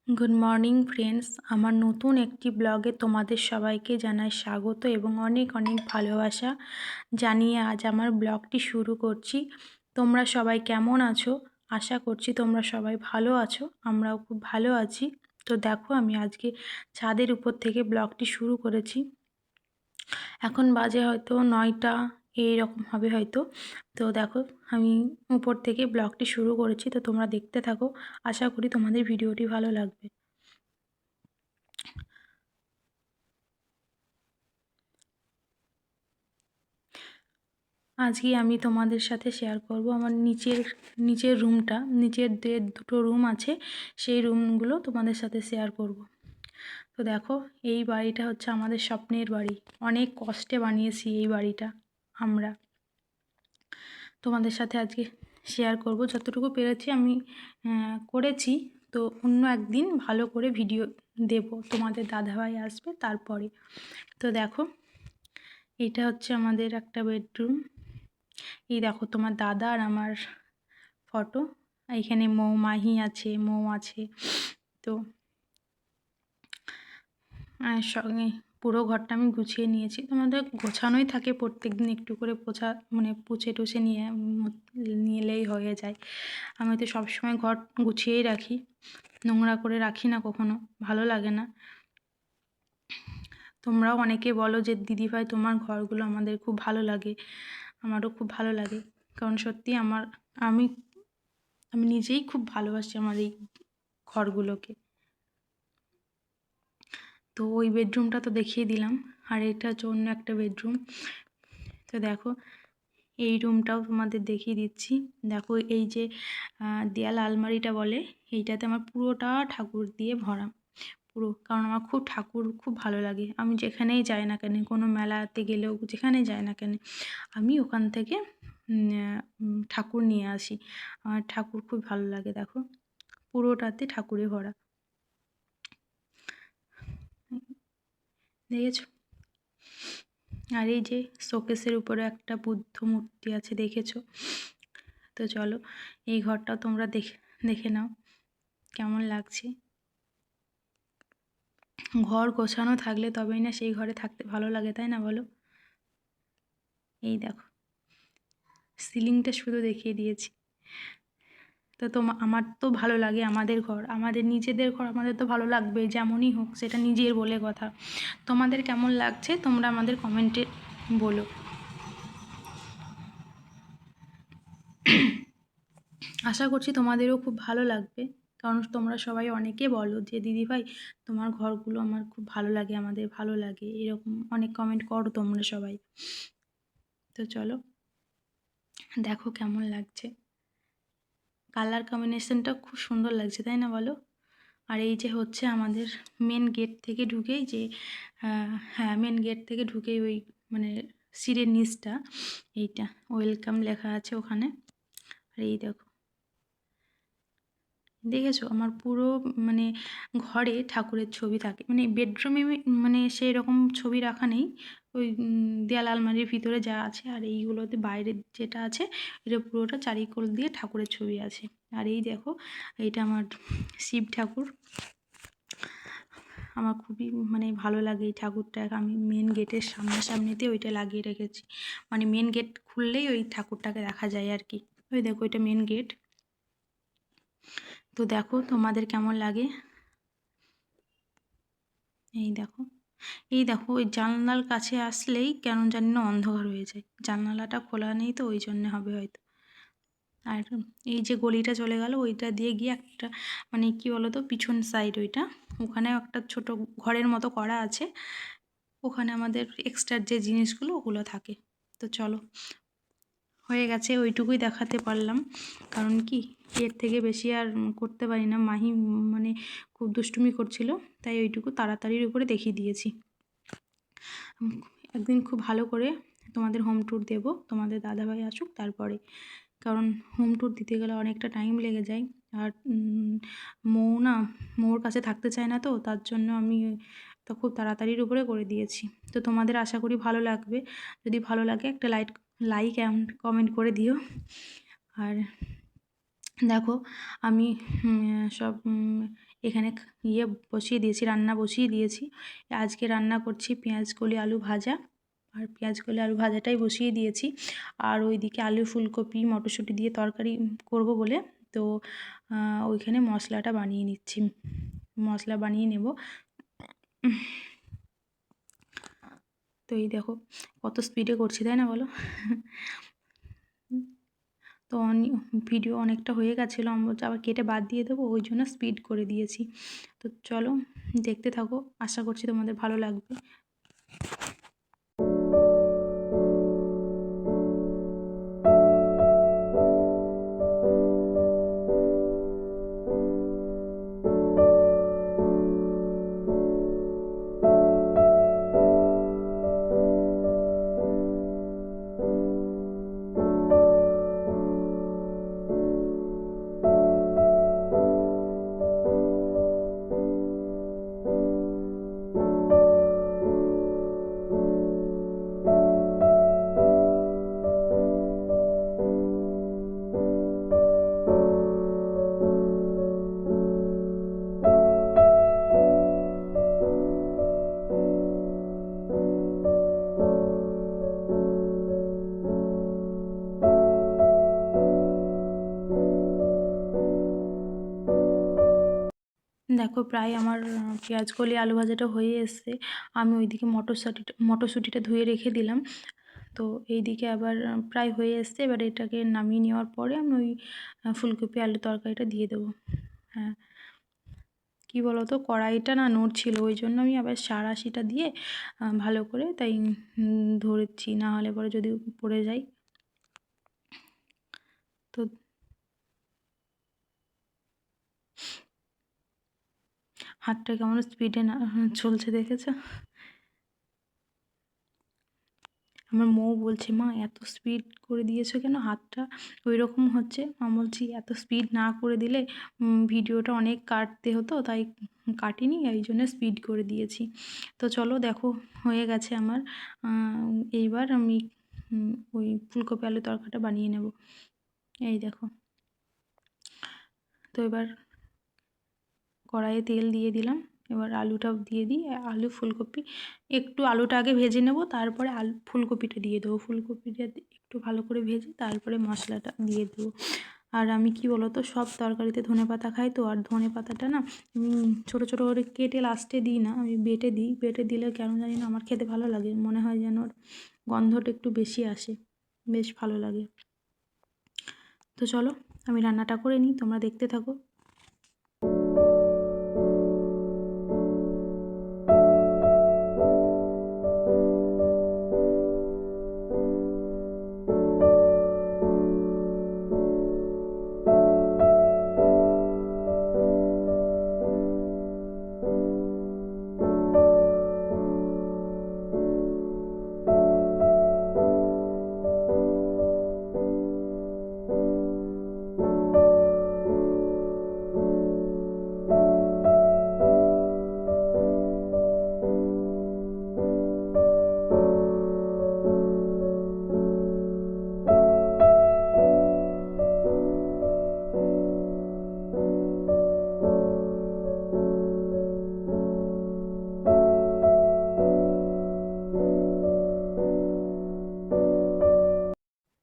Good morning friends, আমার নতুন একটি ব্লগে তোমাদের সবাইকে জানাই স্বাগত এবং অনেক অনেক ভালোবাসা জানিয়ে আজ আমার ব্লগটি শুরু করছি। তোমরা সবাই কেমন আছো? আশা করছি তোমরা সবাই ভালো আছো, আমরাও খুব ভালো আছি। তো দেখো, আমি আজকে ছাদের উপর থেকে ব্লগটি শুরু করেছি। এখন বাজে হয়তো 9টা এইরকম হবে হয়তো। তো দেখো, আমি উপর থেকে ব্লগটি শুরু করেছি, তো তোমরা দেখতে থাকো। আশা করি তোমাদের ভিডিওটি ভালো লাগবে। আজকে আমি তোমাদের সাথে শেয়ার করব আমার নিচের রুমটা। নিচের দুটো রুম আছে, সেই রুমগুলো তোমাদের সাথে শেয়ার করব। তো দেখো, এই বাড়িটা হচ্ছে আমাদের স্বপ্নের বাড়ি। অনেক কষ্টে বানিয়েছি এই বাড়িটা আমরা। তোমাদের সাথে আজকে শেয়ার করব, যতটুকু পেরেছি আমি করেছি। তো অন্য একদিন ভালো করে ভিডিও দেব, তোমাদের দাদাভাই আসবে তারপরে। তো দেখো, এটা হচ্ছে আমাদের একটা বেডরুম। এই দেখো তোমার দাদা আর আমার ফটো। এখানে মাহি আছে, মৌ আছে। তো সঙ্গে পুরো ঘরটা আমি গুছিয়ে নিয়েছি। তোমাদের গোছানোই থাকে, প্রত্যেক দিন একটু করে পুছে টুছে নিলেই হয়ে যায়। আমি তো সবসময় ঘর গুছিয়েই রাখি, নোংরা করে রাখি না কখনো, ভালো লাগে না। তোমরাও অনেকে বলো যে দিদিভাই তোমার ঘরগুলো আমাদের খুব ভালো লাগে। আমারও খুব ভালো লাগে, কারণ সত্যি আমি আমি নিজেই খুব ভালোবাসি আমার এই ঘরগুলোকে। তো ওই বেডরুমটা তো দেখিয়ে দিলাম, আর এটা হচ্ছে অন্য একটা বেডরুম। তো দেখো, এই রুমটাও তোমাদের দেখিয়ে দিচ্ছি। দেখো, এই যে দেয়াল আলমারিটা বলে, এইটাতে আমার পুরোটা ঠাকুর দিয়ে ভরা পুরো। কারণ আমার ঠাকুর খুব ভালো লাগে। আমি যেখানেই যাই না কেন, কোনো মেলাতে গেলেও যেখানেই যাই না কেন, আমি ওখান থেকে ঠাকুর নিয়ে আসি। আমার ঠাকুর খুব ভালো লাগে। দেখো, পুরোটাতে ঠাকুরে ভরা, দেখেছো? আর এই যে শোকেসের উপরে একটা বুদ্ধ মূর্তি আছে, দেখেছো? তো চলো, এই ঘরটাও তোমরা দেখে নাও কেমন লাগছে। ঘর গোছানো থাকলে তবেই না সেই ঘরে থাকতে ভালো লাগে, তাই না বলো? এই দেখো, সিলিংটা শুধু দেখিয়ে দিয়েছি। তো আমার তো ভালো লাগে আমাদের ঘর, আমাদের নিজেদের ঘর আমাদের তো ভালো লাগবে, যেমনই হোক, সেটা নিজের বলে কথা। তোমাদের কেমন লাগছে তোমরা আমাদের কমেন্টে বলো। আশা করছি তোমাদেরও খুব ভালো লাগবে, কারণ তোমরা সবাই অনেকে বলো যে দিদিভাই তোমার ঘরগুলো আমার খুব ভালো লাগে, আমাদের ভালো লাগে, এরকম অনেক কমেন্ট করো তোমরা সবাই। তো চলো, দেখো কেমন লাগছে। কালার কম্বিনেশনটা খুব সুন্দর লাগছে, তাই না বলো? আর এই যে হচ্ছে আমাদের মেন গেট থেকে ঢুকেই যে হ্যাঁ, মেন গেট থেকে ঢুকেই ওই মানে সিঁড়ির নিচটা, এইটা ওয়েলকাম লেখা আছে ওখানে। আর এই দেখো, দেখেছো আমার পুরো মানে ঘরে ঠাকুরের ছবি থাকে, মানে বেডরুমে মানে সেই রকম ছবি রাখা নেই। ওই দেয়াল আলমারির ভিতরে যা আছে, আর এইগুলোতে বাইরে যেটা আছে, এটা পুরোটা চারিকোল দিয়ে ঠাকুরের ছবি আছে। আর এই দেখো, এইটা আমার শিব ঠাকুর। আমার খুবই মানে ভালো লাগে এই ঠাকুরটা। আমি মেন গেটের সামনাসামনিতে ওইটা লাগিয়ে রেখেছি, মানে মেন গেট খুললেই ওই ঠাকুরটাকে দেখা যায় আর কি। ওই দেখো, এটা মেন গেট। তো দেখো তোমাদের কেমন লাগে। এই দেখো, এই দেখো, ওই জানলার কাছে আসলেই কেন জানি না অন্ধকার হয়ে যায়। জানলাটা খোলা নেই তো ওই জন্যে হবে হয়তো। আর এই যে গলিটা চলে গেল, ওইটা দিয়ে গিয়ে একটা মানে কি বলতো, পিছন সাইড ওইটা, ওখানে একটা ছোট ঘরের মতো করা আছে। ওখানে আমাদের এক্সট্রা যে জিনিসগুলো ওগুলো থাকে। তো চলো, হয়ে গেছে, ওইটুকুই দেখাতে পারলাম। কারণ কি, এর থেকে বেশি আর করতে পারি না। মাহি মানে খুব দুষ্টুমি করছিল, তাই ওইটুকু তাড়াতাড়ির উপরে দেখিয়ে দিয়েছি। একদিন খুব ভালো করে তোমাদের হোম ট্যুর দেব, তোমাদের দাদাভাই আসুক তারপরে। কারণ হোম ট্যুর দিতে গেলে অনেকটা টাইম লেগে যায়। আর মৌর কাছে থাকতে চায় না, তো তার জন্য আমি তো খুব তাড়াতাড়ির উপরে করে দিয়েছি। তো তোমাদের আশা করি ভালো লাগবে। যদি ভালো লাগে একটা লাইক অ্যান্ড কমেন্ট করে দিও। আর দেখো, আমি সব এখানে বসিয়ে দিয়েছি, রান্না বসিয়ে দিয়েছি। আজকে রান্না করছি পেঁয়াজ কলি আলু ভাজা, আর পেঁয়াজ কলি আলু ভাজাটাই বসিয়ে দিয়েছি। আর ওইদিকে আলু ফুলকপি মটরশুঁটি দিয়ে তরকারি করব বলে তো ওইখানে মশলাটা বানিয়ে নিচ্ছি, মশলা বানিয়ে নেব। তো এই দেখো কত স্পিডে করছি, তাই না বলো? তো ভিডিও অনেকটা হয়ে গেছিলো, আমি আবার কেটে বাদ দিয়ে দেবো, ওই জন্য স্পিড করে দিয়েছি। তো চলো দেখতে থাকো, আশা করছি তোমাদের ভালো লাগবে। দেখো প্রায় আমার পেঁয়াজ কলি আলু ভাজাটা হয়ে এসছে। আমি ওইদিকে মটরশুঁটিটা ধুয়ে রেখে দিলাম। তো এইদিকে আবার প্রায় হয়ে এসছে, এবার এটাকে নামিয়ে নেওয়ার পরে আমি ওই ফুলকপি আলু তরকারিটা দিয়ে দেবো। হ্যাঁ, কী বলো তো, কড়াইটা না নড়ছিল, ওই জন্য আমি আবার সাঁড়াশিটা দিয়ে ভালো করে তাই ধরেছি, না হলে পরে যদি পড়ে যায়। তো হাতটা কেমন স্পিডে না চলছে দেখেছো? আমার মৌ বলছে, মা এত স্পিড করে দিয়েছো কেন, হাতটা ওই রকম হচ্ছে। আমি বলছি এত স্পিড না করে দিলে ভিডিওটা অনেক কাটতে হতো, তাই কাটিনি, এই জন্য স্পিড করে দিয়েছি। তো চলো দেখো হয়ে গেছে আমার। এইবার আমি ওই ফুলকপি আলু তরকারিটা বানিয়ে নেব। এই দেখো, তো এবার কড়াইয়ে তেল দিয়ে দিলাম, এবার আলুটাও দিয়ে দিই। আলু ফুলকপি একটু আলুটা আগে ভেজে নেব, তারপরে ফুলকপিটা দিয়ে দেবো। ফুলকপিটা একটু ভালো করে ভেজে তারপরে মশলাটা দিয়ে দেবো। আর আমি কি বলো তো, সব তরকারিতে ধনেপাতা খাই তো, আর ধনেপাতাটা না ছোটো ছোটো করে কেটে লাস্টে দিই না, আমি বেটে দিই। বেটে দিলে কেন জানি না আমার খেতে ভালো লাগে, মনে হয় যেন ওর গন্ধটা একটু বেশি আসে, বেশ ভালো লাগে। তো চলো আমি রান্নাটা করে নিই, তোমরা দেখতে থাকো।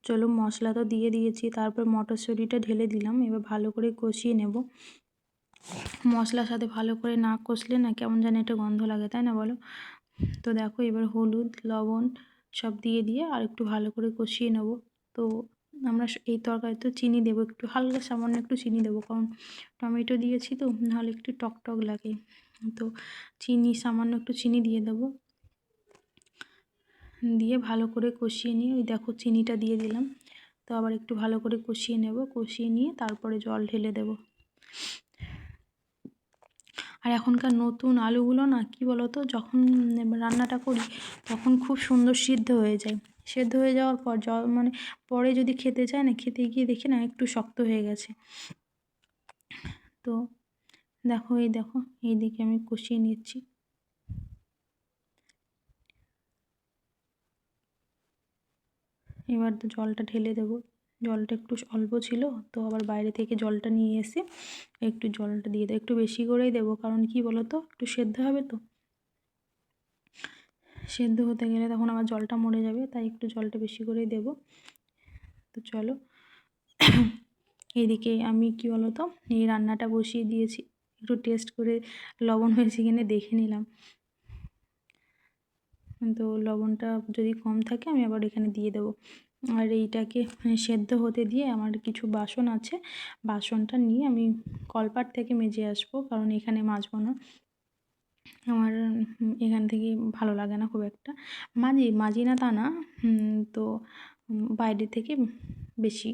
চলো মশলা তো দিয়ে দিয়েছি, তারপর মটরশুঁটিটা ঢেলে দিলাম। এবার ভালো করে কষিয়ে নেব। মশলার সাথে ভালো করে না কষলে না কেমন যেন একটা গন্ধ লাগে, তাই না বলো? তো দেখো এবার হলুদ লবণ সব দিয়ে আর একটু ভালো করে কষিয়ে নেব। তো আমরা এই তরকারিতে চিনি দেবো, একটু হালকা সামান্য একটু চিনি দেবো, কারণ টমেটো দিয়েছি তো, নাহলে একটু টক টক লাগে। তো সামান্য একটু চিনি দিয়ে দেবো, দিয়ে ভালো করে কষিয়ে নিয়ে ওই দেখো চিনিটা দিয়ে দিলাম। তো আবার একটু ভালো করে কষিয়ে নেব, কষিয়ে নিয়ে তারপরে জল ঢেলে দেব। আর এখনকার নতুন আলুগুলো না কি বলো তো, যখন রান্নাটা করি তখন খুব সুন্দর সিদ্ধ হয়ে যায়। সেদ্ধ হয়ে যাওয়ার পর মানে পরে যদি খেতে চায় না, খেতে গিয়ে দেখি না একটু শক্ত হয়ে গেছে। তো দেখো এইদিকে আমি কষিয়ে নিচ্ছি। এবার তো জলটা ঢেলে দেবো, জলটা একটু অল্প ছিল, তো আবার বাইরে থেকে জলটা নিয়ে এসে একটু জলটা দিয়ে দেবো, একটু বেশি করেই দেবো, কারণ কি বলো তো, একটু সেদ্ধ হবে তো, সেদ্ধ হতে গেলে তখন আবার জলটা মরে যাবে, তাই একটু জলটা বেশি করেই দেবো। তো চলো, এদিকে আমি কি বলো তো এই রান্নাটা বসিয়ে দিয়েছি, একটু টেস্ট করে লবণ হয়েছে কিনা দেখে নিলাম। তো লবণটা যদি কম থাকে আমি আবার এখানে দিয়ে দেবো। আর এইটাকে সেদ্ধ হতে দিয়ে আমার কিছু বাসন আছে, বাসনটা নিয়ে আমি কলপাট থেকে মেজে আসবো, কারণ এখানে মাজবো না, আমার এখান থেকে ভালো লাগে না খুব একটা। মাজি না তা না, তো বাইরে থেকে বেশি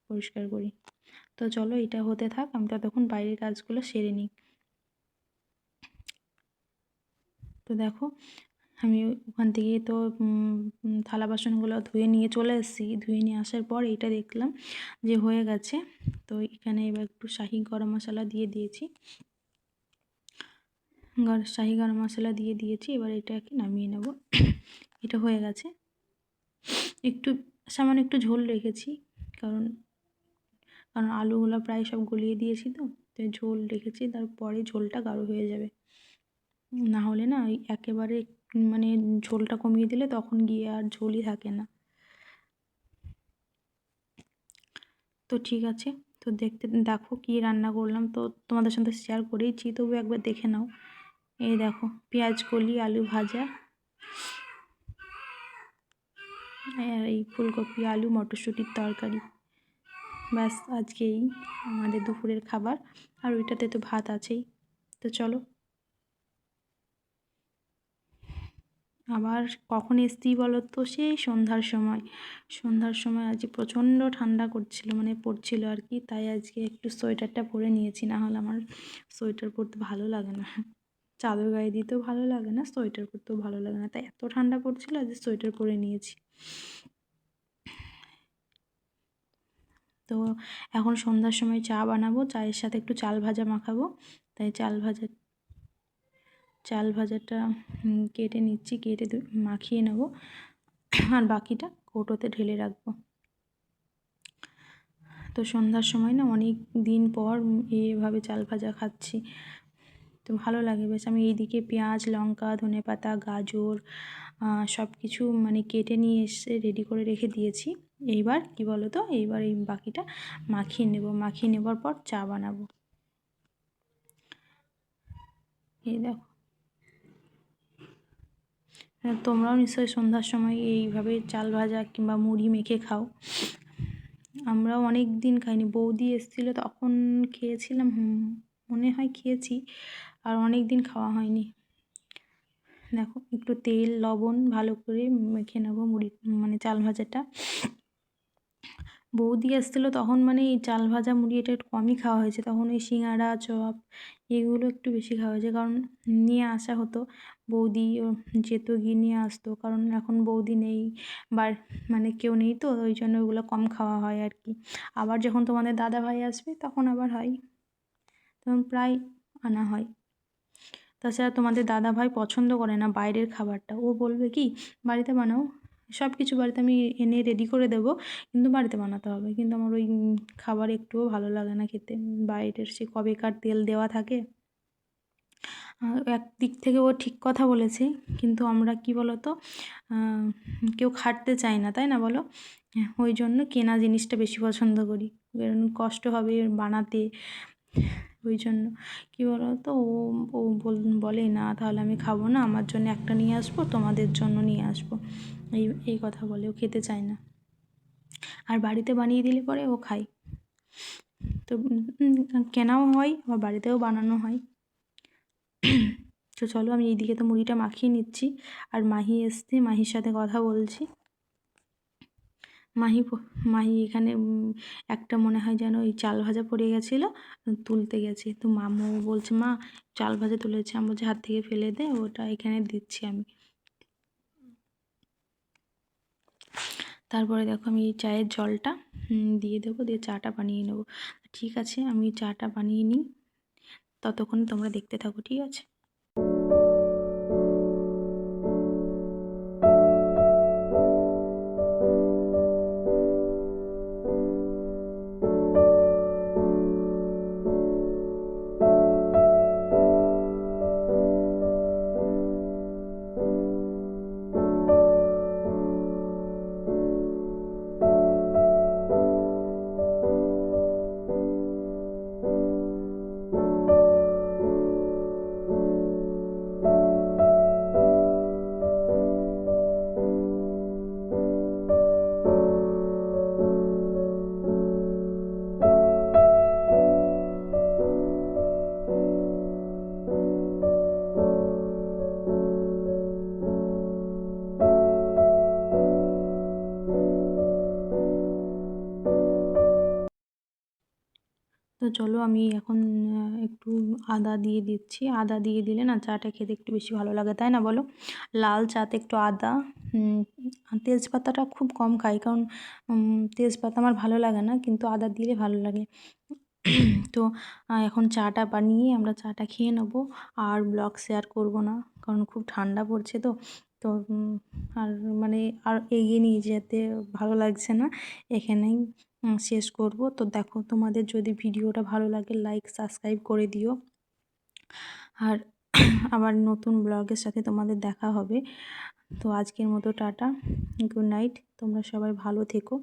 পরিষ্কার করি। তো চলো এটা হতে থাক, আমি ততক্ষণ বাইরের কাজগুলো সেরে নিই। তো দেখো আমি ওখান থেকে তো থালা বাসনগুলো ধুয়ে নিয়ে চলে এসেছি, ধুয়ে নিয়ে আসার পর এইটা দেখলাম যে হয়ে গেছে। তো এখানে এবার একটু শাহি গরম মশলা দিয়ে দিয়েছি, শাহি গরম মশলা দিয়ে দিয়েছি, এবার এটাকে নামিয়ে নেব। এটা হয়ে গেছে, একটু সামান্য একটু ঝোল রেখেছি, কারণ কারণ আলুগুলো প্রায় সব গলিয়ে দিয়েছি, তো তাই ঝোল রেখেছি, তারপরে ঝোলটা গাঢ় হয়ে যাবে, না হলে না ওই একেবারে মানে ঝোলটা কমিয়ে দিলে তখন গিয়ে আর ঝোলই থাকে না। তো ঠিক আছে, তো দেখো কি রান্না করলাম, তো তোমাদের সাথে শেয়ার করেইছি, তবু একবার দেখে নাও। এই দেখো পেঁয়াজ কলি, আলু ভাজা, আর এই ফুলকপি আলু মটরশুঁটির তরকারি, ব্যাস আজকে এই আমাদের দুপুরের খাবার। আর ওইটাতে তো ভাত আছেই। তো চলো, আবার কখন এসছি বলো তো, সেই সন্ধ্যার সময় আজকে প্রচণ্ড ঠান্ডা করছিল, মানে পড়ছিল আর কি, তাই আজকে একটু সোয়েটারটা পরে নিয়েছি, না হলে আমার সোয়েটার পরতে ভালো লাগে না, চাদর গায়ে দিতেও ভালো লাগে না, সোয়েটার পরতেও ভালো লাগে না, তাই এত ঠান্ডা পড়ছিল আজকে সোয়েটার পরে নিয়েছি। তো এখন সন্ধ্যার সময় চা বানাবো, চায়ের সাথে একটু চাল ভাজা মাখাবো, তাই চাল ভাজাটা কেটে নিচ্ছি, কেটে মাখিয়ে নেব, আর বাকিটা কৌটোতে ঢেলে রাখবো। তো সন্ধ্যার সময় না অনেক দিন পর এভাবে চাল ভাজা খাচ্ছি, তো ভালো লাগে বেশ। আমি এইদিকে পেঁয়াজ লঙ্কা ধনেপাতা গাজর সব কিছু মানে কেটে নিয়ে এসে রেডি করে রেখে দিয়েছি। এইবার কি বলো তো, এইবার এই বাকিটা মাখিয়ে নেবার পর চা বানাবো। এই দেখো, তোমরাও নিশ্চয়ই সন্ধ্যার সময় এইভাবে চাল ভাজা কিংবা মুড়ি মেখে খাও। আমরাও অনেক দিন খাইনি, বৌদি এসেছিলো তখন খেয়েছিলাম, মনে হয় খেয়েছি, আর অনেক দিন খাওয়া হয়নি। দেখো একটু তেল লবণ ভালো করে মেখে নেবো মুড়ি মানে চাল ভাজাটা। বৌদি এসেছিলো তখন মানে এই চাল ভাজা মুড়ি এটা একটু কমই খাওয়া হয়েছে, তখন ওই সিঙাড়া চপ এগুলো একটু বেশি খাওয়া হয়েছে, কারণ নিয়ে আসা হতো, বৌদি যেত গিয়ে নিয়ে আসতো, কারণ এখন বৌদি নেই বা মানে কেউ নেই, তো ওই জন্য ওগুলো কম খাওয়া হয় আর কি। আবার যখন তোমাদের দাদা ভাই আসবে তখন আবার হয়, তখন প্রায় আনা হয়। তাছাড়া তোমাদের দাদা ভাই পছন্দ করে না বাইরের খাবারটা, ও বলবে কি বাড়িতে বানাও, সব কিছু বাড়িতে আমি এনে রেডি করে দেবো, কিন্তু বাড়িতে বানাতে হবে, কিন্তু আমার ওই খাবার একটুও ভালো লাগে না খেতে, বাইরের সে কবেকার তেল দেওয়া থাকে। একদিক থেকে ও ঠিক কথা বলেছে, কিন্তু আমরা কি বলো তো কেউ খাটতে চাই না, তাই না বলো, ওই জন্য কেনা জিনিসটা বেশি পছন্দ করি, কারণ কষ্ট হবে বানাতে, ওই জন্য কী বলো তো ও বলে না তাহলে আমি খাবো না, আমার জন্য একটা নিয়ে আসবো তোমাদের জন্য নিয়ে আসবো, এই কথা বলে, ও খেতে চায় না, আর বাড়িতে বানিয়ে দিলে পরে ও খায়। তো কেনাও হয় আবার বাড়িতেও বানানো হয়। তো চলো আমি এইদিকে তো মুড়িটা মাখিয়ে নিচ্ছি, আর মাহি এসছে, মাহির সাথে কথা বলছি। মাহি এখানে একটা মনে হয় যেন ওই চাল ভাজা পড়ে গেছিলো, তুলতে গেছে, তো মামু বলছে মা চাল ভাজা তুলেছে, আমি বলছি হাত থেকে ফেলে দে, ওটা এখানে দিচ্ছি আমি। তারপরে দেখো আমি এই চায়ের জলটা দিয়ে দেবো, দিয়ে চাটা বানিয়ে নেবো। ঠিক আছে আমি চাটা বানিয়ে নিই, ততক্ষণ তোমরা দেখতে থাকো, ঠিক আছে। চলো আমি এখন একটু আদা দিয়ে দিচ্ছি। আদা দিয়ে দিলে না চাটা খেতে একটু বেশি ভালো লাগে, তাই না বলো? লাল চাতে একটু আদা, তেজপাতাটা খুব কম খাই, কারণ তেজপাতা আমার ভালো লাগে না, কিন্তু আদা দিলে ভালো লাগে। তো এখন চাটা বানিয়ে আমরা চাটা খেয়ে নেবো। আর ব্লগ শেয়ার করব না, কারণ খুব ঠান্ডা পড়ছে তো। তো আর মানে আর এগিয়ে নিয়ে যেতে ভালো লাগছে না, এখানেই শেষ করব। তো দেখো, তোমাদের যদি ভিডিওটা ভালো লাগে লাইক সাবস্ক্রাইব করে দিও। আর আবার নতুন ব্লগের সাথে তোমাদের দেখা হবে। তো আজকের মতো টাটা, গুড নাইট, তোমরা সবাই ভালো থেকো।